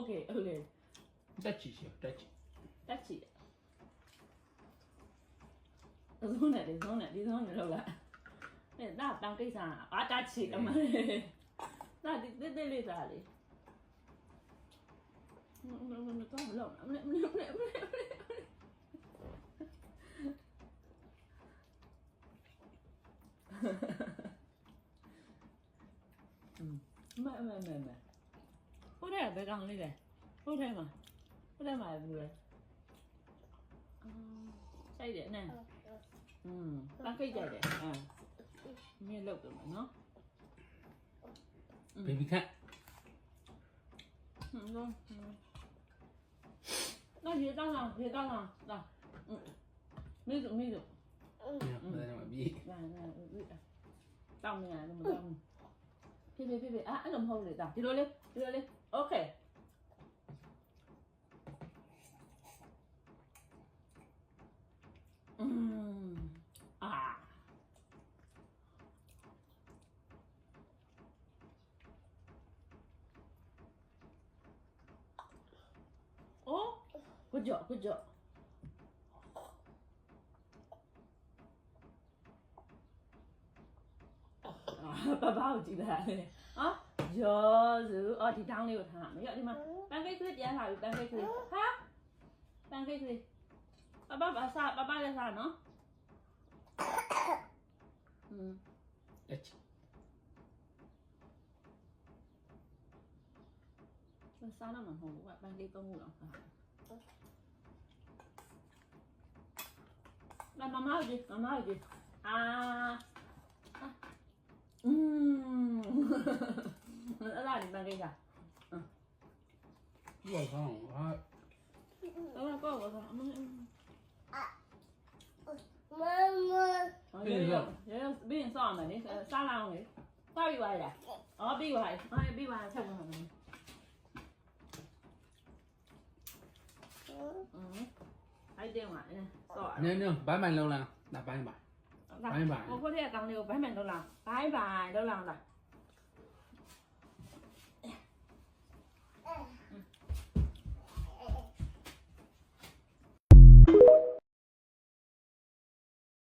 OK OK， တက်ချီရှိတက်ချီတက်ချီဆုံးတယ်ဒီဆုံးလောက်လာအဲ့ဒါတောင်ကိစ္စအာတက်ချီတော့မဒါဒီလေးစားလေမတော့မလောက်မဟုတ်တယ်ဘယ်ကောင်လေးလဲဟုတ်တယ်မှာဘယ်လိုလဲစိုက်တယ်နဲ့တန်းခိတ်ကြတယ်မြင်လောက်တယ်နော်ဘေဘီခန့်那别当了，那，没走，မင်းမပြီး当面那么当，别啊，俺怎么好嘞？当，ဒီလိုလေ ，OK。啊。哦，good job。爸爸好記得啊，有時哦，啲當你有睇下，有啲嘛，班機佢點下有班機佢，哈，班機佢，爸爸在啥呢？တက်ချီ沙那麼好，我班機公務了哈。來，媽媽有句啊。拉你班機㗎。我講我等下過我講。有俾人燒咪？你沙冷你，燒邊位嚟？哦，邊位？邊位？出嚟係咪？喺電話呢，燒。呢擺埋lâu啦，嗱擺埋。我嗰啲係咁料，擺明到啦，擺埋到啦。